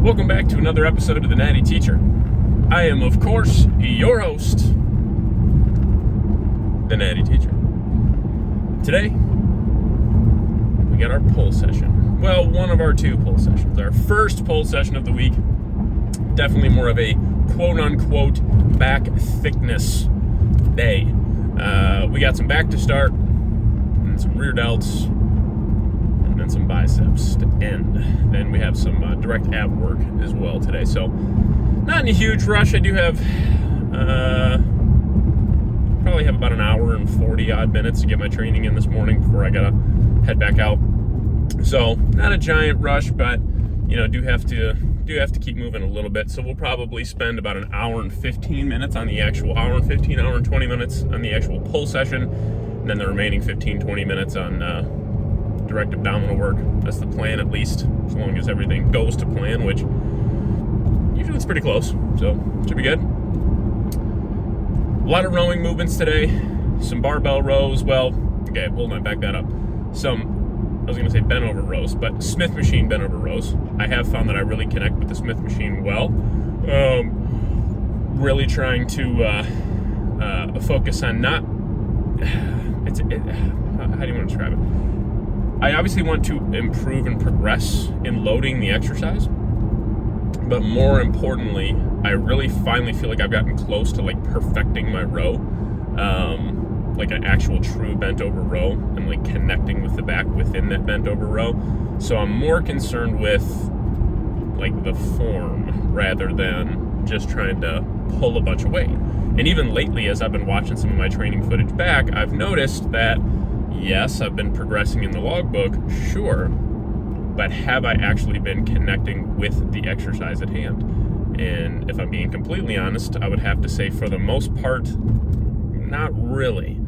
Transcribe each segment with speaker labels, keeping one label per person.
Speaker 1: Welcome back to another episode of the Natty Teacher. I am, of course, your host, the Natty Teacher. Today, we got our pull session. Well, one of our two pull sessions. Our first pull session of the week, definitely more of a quote-unquote back thickness day. We got some back to start, and some rear delts, and then some biceps to end. Then we have some direct ab work as well today. So not in a huge rush. I do have probably have about an hour and 40 odd minutes to get my training in this morning before I gotta head back out. So not a giant rush, but do have to keep moving a little bit. So we'll probably spend about an hour and 15 minutes on the actual hour and 20 minutes on the actual pull session, and then the remaining 15-20 minutes on direct abdominal work. That's the plan, at least, as long as everything goes to plan, which usually it's pretty close, so should be good. A lot of rowing movements today, some barbell rows. Well, okay, hold on, back that up. I was going to say bent over rows, but Smith machine bent over rows. I have found that I really connect with the Smith machine well. Really trying to focus on not, how do you want to describe it? I obviously want to improve and progress in loading the exercise, but more importantly, I really finally feel like I've gotten close to like perfecting my row, like an actual true bent over row, and like connecting with the back within that bent over row. So I'm more concerned with like the form rather than just trying to pull a bunch of weight. And even lately, as I've been watching some of my training footage back, I've noticed that yes, I've been progressing in the logbook, sure, but have I actually been connecting with the exercise at hand? And if I'm being completely honest, I would have to say for the most part, not really.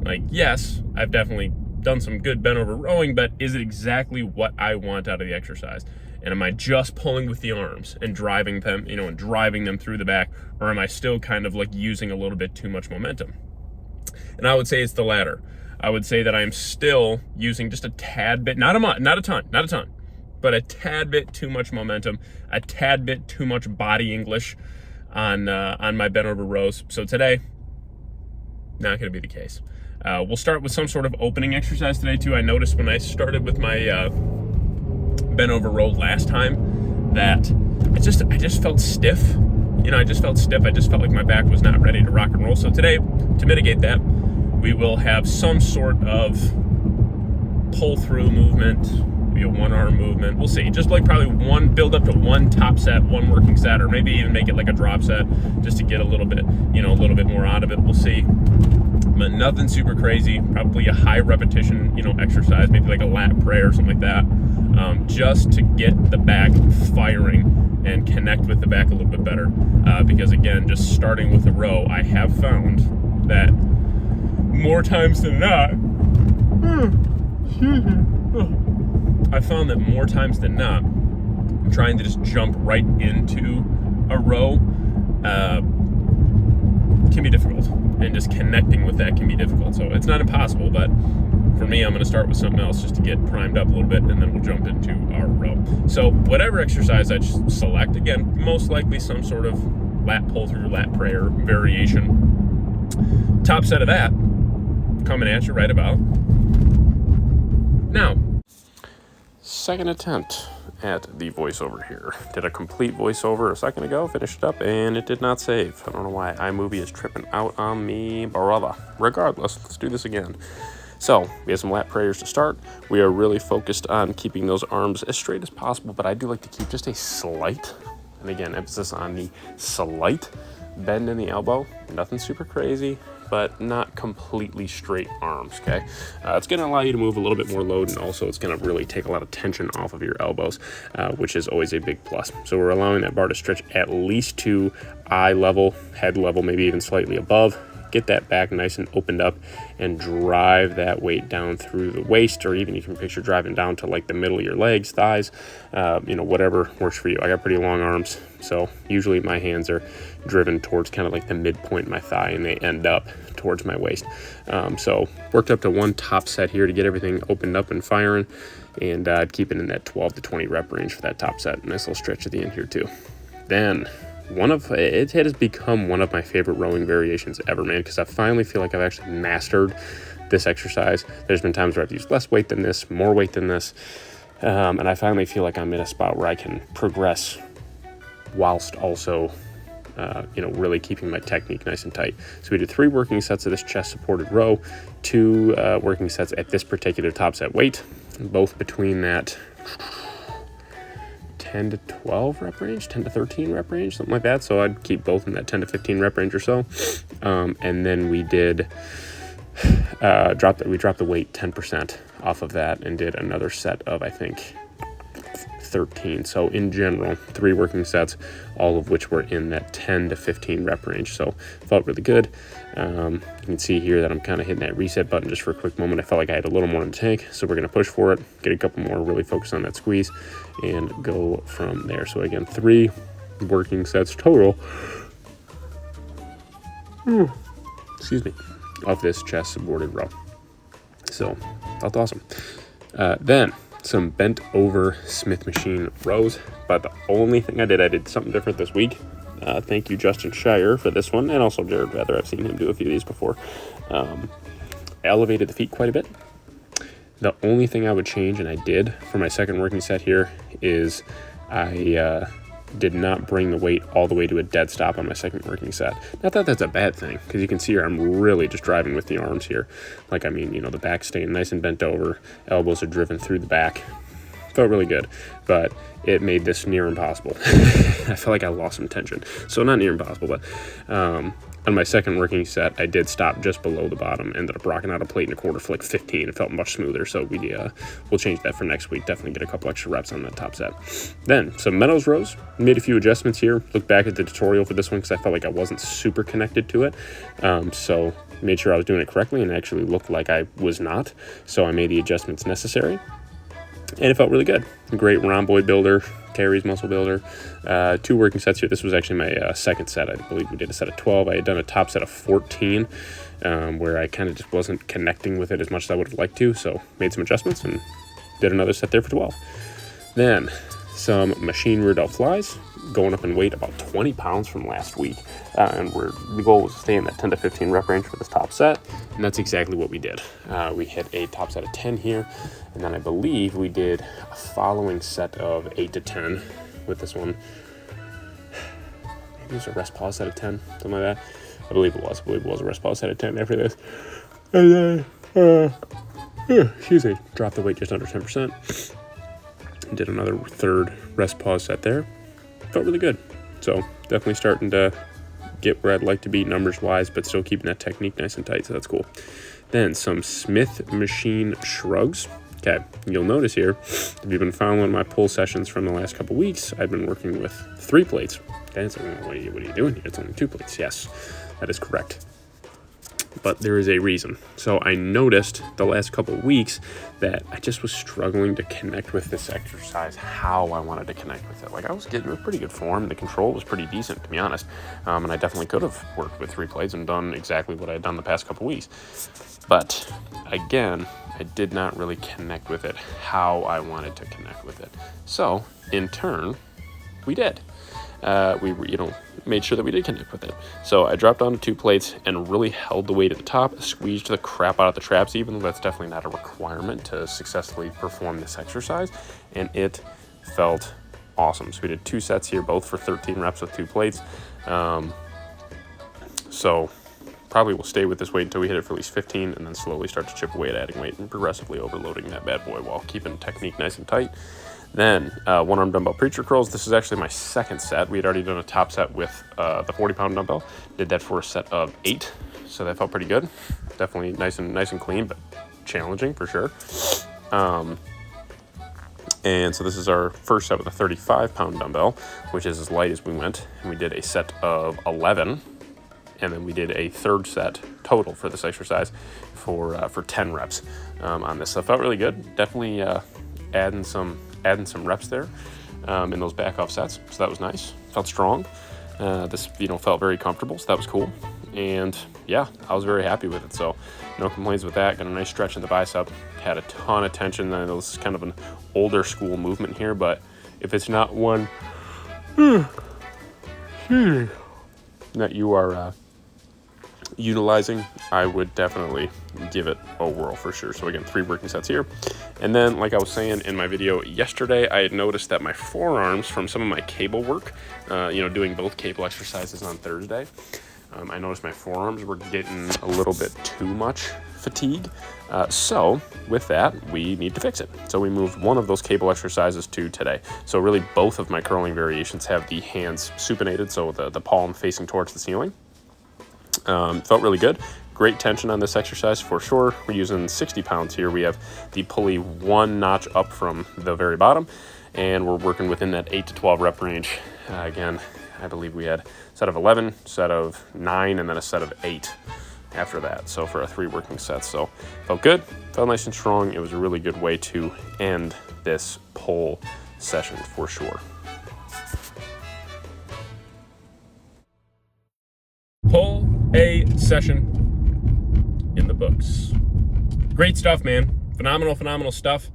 Speaker 1: Like, yes, I've definitely done some good bent over rowing, but is it exactly what I want out of the exercise? And am I just pulling with the arms and driving them, and driving them through the back, or am I still kind of like using a little bit too much momentum? And I would say it's the latter. I would say that I'm still using just a tad bit, not a ton, but a tad bit too much momentum, a tad bit too much body English on my bent over rows. So today, not going to be the case. We'll start with some sort of opening exercise today too. I noticed when I started with my bent over row last time that I just felt stiff. I just felt stiff. I just felt like my back was not ready to rock and roll. So today, to mitigate that, we will have some sort of pull-through movement, maybe a one-arm movement. We'll see. Just like probably build up to one top set, one working set, or maybe even make it like a drop set just to get a little bit more out of it. We'll see. But nothing super crazy. Probably a high repetition, exercise, maybe like a lat prayer or something like that, just to get the back firing and connect with the back a little bit better. Because again, just starting with a row, I have found that more times than not, trying to just jump right into a row can be difficult, and just connecting with that can be difficult. So it's not impossible, but for me, I'm going to start with something else just to get primed up a little bit, and then we'll jump into our row. So whatever exercise I select, again, most likely some sort of lat pull through, lat prayer variation. Top set of that coming at you right about now. Second attempt at the voiceover here. Did a complete voiceover a second ago, finished it up, and it did not save. I don't know why iMovie is tripping out on me, brother. Regardless, let's do this again. So we have some lat prayers to start. We are really focused on keeping those arms as straight as possible, but I do like to keep just a slight, and again, emphasis on the slight bend in the elbow. Nothing super crazy, but not completely straight arms, okay? It's gonna allow you to move a little bit more load, and also it's gonna really take a lot of tension off of your elbows, which is always a big plus. So we're allowing that bar to stretch at least to eye level, head level, maybe even slightly above, get that back nice and opened up and drive that weight down through the waist, or even you can picture driving down to like the middle of your legs, thighs, whatever works for you. I got pretty long arms, so usually my hands are driven towards kind of like the midpoint of my thigh, and they end up towards my waist. So worked up to one top set here to get everything opened up and firing, and keep it in that 12 to 20 rep range for that top set. Nice little stretch at the end here too. Then it has become one of my favorite rowing variations ever, man, because I finally feel like I've actually mastered this exercise. There's been times where I've used less weight than this, more weight than this, and I finally feel like I'm in a spot where I can progress whilst also really keeping my technique nice and tight. So we did 3 working sets of this chest supported row, 2 working sets at this particular top set weight, both between that 10 to 12 rep range, 10 to 13 rep range, something like that. So I'd keep both in that 10 to 15 rep range or so. And then we did drop the weight 10% off of that and did another set of, I think, 13. So in general, 3 working sets, all of which were in that 10 to 15 rep range. So felt really good. You can see here that I'm kind of hitting that reset button just for a quick moment. I felt like I had a little more in the tank, so we're going to push for it, get a couple more, really focus on that squeeze, and go from there. So again, 3 working sets total of this chest supported row. So felt awesome. Then some bent over Smith machine rows, but the only thing I did something different this week. Thank you, Justin Shire, for this one, and also Jared Rather. I've seen him do a few of these before. Elevated the feet quite a bit. The only thing I would change, and I did for my second working set here, is I did not bring the weight all the way to a dead stop on my second working set. Not that that's a bad thing, because you can see here I'm really just driving with the arms here. The back staying nice and bent over, elbows are driven through the back. Felt really good, but it made this near impossible. I felt like I lost some tension. So not near impossible, but on my second working set, I did stop just below the bottom, ended up rocking out a plate and a quarter for like 15. It felt much smoother, so we'll change that for next week. Definitely get a couple extra reps on that top set. Then some Meadows rows, made a few adjustments here. Looked back at the tutorial for this one because I felt like I wasn't super connected to it. So made sure I was doing it correctly, and it actually looked like I was not. So I made the adjustments necessary. And it felt really good. Great rhomboid builder, carries muscle builder. 2 working sets here. This was actually my second set. I believe we did a set of 12. I had done a top set of 14 where I kind of just wasn't connecting with it as much as I would have liked to. So made some adjustments and did another set there for 12. Then some machine rear delt flies, going up in weight about 20 pounds from last week. And the goal was to stay in that 10 to 15 rep range for this top set. And that's exactly what we did. We hit a top set of 10 here. And then I believe we did a following set of 8 to 10 with this one. Maybe it was a rest pause set of 10, something like that. I believe it was a rest pause set of 10 after this. And then, dropped the weight just under 10%. Did another third rest pause set there. Felt really good. So definitely starting to get where I'd like to be numbers wise, but still keeping that technique nice and tight. So that's cool. Then some Smith machine shrugs. Okay, you'll notice here, if you've been following my pull sessions from the last couple weeks, I've been working with 3 plates. Okay, so what are you doing here? It's only 2 plates. Yes, that is correct. But there is a reason. So I noticed the last couple of weeks that I just was struggling to connect with this exercise how I wanted to connect with it. Like, I was getting a pretty good form. The control was pretty decent, to be honest. And I definitely could have worked with 3 plates and done exactly what I had done the past couple of weeks. But again, I did not really connect with it how I wanted to connect with it. So in turn, we did. We made sure that we did connect with it. So I dropped onto 2 plates and really held the weight at the top, squeezed the crap out of the traps, even though that's definitely not a requirement to successfully perform this exercise. And it felt awesome. So we did 2 sets here, both for 13 reps with 2 plates. So probably will stay with this weight until we hit it for at least 15, and then slowly start to chip away at adding weight and progressively overloading that bad boy while keeping technique nice and tight. Then 1-arm dumbbell preacher curls. This is actually my second set. We had already done a top set with the 40-pound dumbbell. Did that for a set of 8, so that felt pretty good. Definitely nice and clean, but challenging for sure. And so this is our first set with a 35-pound dumbbell, which is as light as we went. And we did a set of 11. and then we did a third set total for this exercise for 10 reps on this. So it felt really good. Definitely adding some reps there in those back off sets. So that was nice. Felt strong. This felt very comfortable, so that was cool. And yeah, I was very happy with it. So no complaints with that. Got a nice stretch in the bicep. Had a ton of tension. I know this is kind of an older school movement here, but if it's not one that you are utilizing, I would definitely give it a whirl for sure. So again, 3 working sets here. And then, like I was saying in my video yesterday, I had noticed that my forearms from some of my cable work, doing both cable exercises on Thursday, I noticed my forearms were getting a little bit too much fatigue. So with that, we need to fix it. So we moved one of those cable exercises to today. So really both of my curling variations have the hands supinated, so the palm facing towards the ceiling. Felt really good. Great tension on this exercise for sure. We're using 60 pounds here. We have the pulley 1 notch up from the very bottom, and we're working within that 8 to 12 rep range. Again, I believe we had a set of 11, set of 9, and then a set of 8 after that. So for a 3 working sets. So felt good, felt nice and strong. It was a really good way to end this pull session for sure. Pull a session in the books. Great stuff, man. Phenomenal stuff.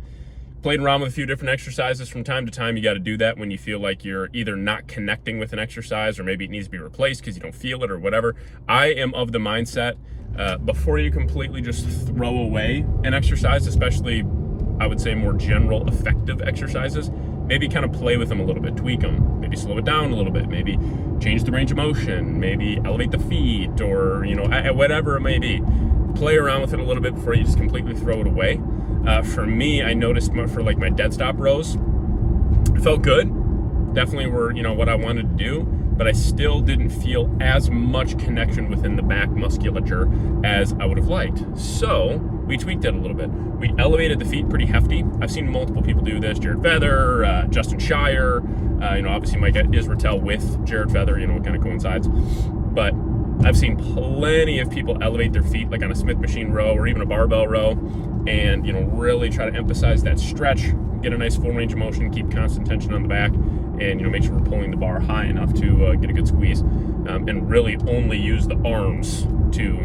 Speaker 1: Played around with a few different exercises from time to time. You got to do that when you feel like you're either not connecting with an exercise or maybe it needs to be replaced because you don't feel it or whatever. I am of the mindset, before you completely just throw away an exercise, especially I would say more general effective exercises, maybe kind of play with them a little bit, tweak them, maybe slow it down a little bit, maybe change the range of motion, maybe elevate the feet, or whatever it may be. Play around with it a little bit before you just completely throw it away. For me, I noticed for like my dead stop rows, it felt good. Definitely were, what I wanted to do, but I still didn't feel as much connection within the back musculature as I would have liked. So we tweaked it a little bit. We elevated the feet pretty hefty. I've seen multiple people do this. Jared Feather, Justin Shire, obviously Mike Israel with Jared Feather, it kind of coincides. But I've seen plenty of people elevate their feet like on a Smith machine row or even a barbell row and, really try to emphasize that stretch, get a nice full range of motion, keep constant tension on the back, and, make sure we're pulling the bar high enough to get a good squeeze, and really only use the arms to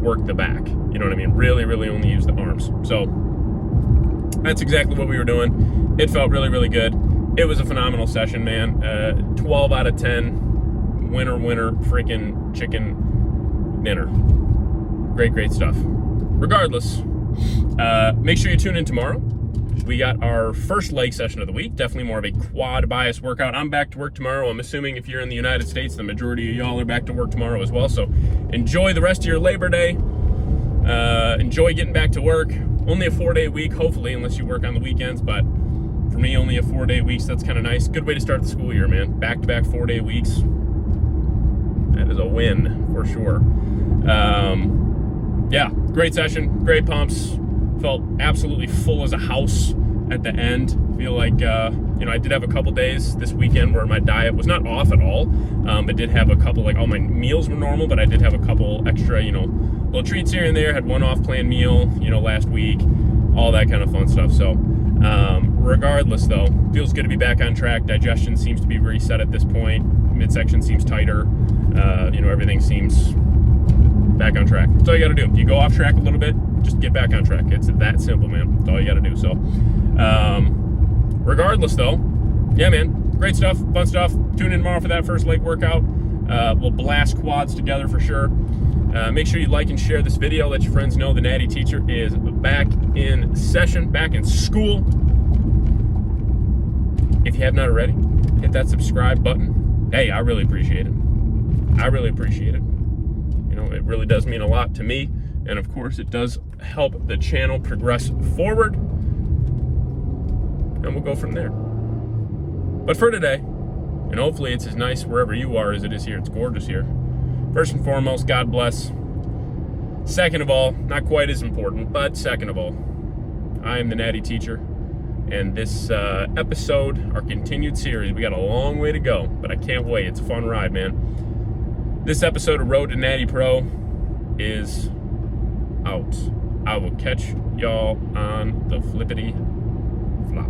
Speaker 1: work the back. You know what I mean? Really only use the arms. So that's exactly what we were doing. It felt really good. It was a phenomenal session, man. 12 out of 10. Winner, freaking chicken dinner. Great stuff. Regardless, make sure you tune in tomorrow. We got our first leg session of the week, definitely more of a quad bias workout. I'm back to work tomorrow. I'm assuming if you're in the United States, the majority of y'all are back to work tomorrow as well. So enjoy the rest of your Labor Day. Enjoy getting back to work. Only a 4-day week, hopefully, unless you work on the weekends, but for me, only a 4-day week, so that's kind of nice. Good way to start the school year, man. Back-to-back 4-day weeks. That is a win for sure. Yeah, great session, great pumps. Felt absolutely full as a house at the end. Feel like, I did have a couple days this weekend where my diet was not off at all. But did have a couple, like all my meals were normal, but I did have a couple extra, little treats here and there. Had one off-plan meal, last week, all that kind of fun stuff. So regardless though, feels good to be back on track. Digestion seems to be reset at this point. Midsection seems tighter. Everything seems back on track. That's all you got to do. If you go off track a little bit, just get back on track. It's that simple, man. That's all you got to do. So, regardless though, yeah, man, great stuff, fun stuff. Tune in tomorrow for that first leg workout. We'll blast quads together for sure. Make sure you like and share this video. Let your friends know the Natty Teacher is back in session, back in school. If you have not already, hit that subscribe button. Hey, I really appreciate it. It really does mean a lot to me. And of course, it does help the channel progress forward. And we'll go from there. But for today, and hopefully it's as nice wherever you are as it is here. It's gorgeous here. First and foremost, God bless. Second of all, not quite as important, but second of all, I am the Natty Teacher. And this episode, our continued series, we got a long way to go, but I can't wait. It's a fun ride, man. This episode of Road to Natty Pro is out. I will catch y'all on the flippity flop.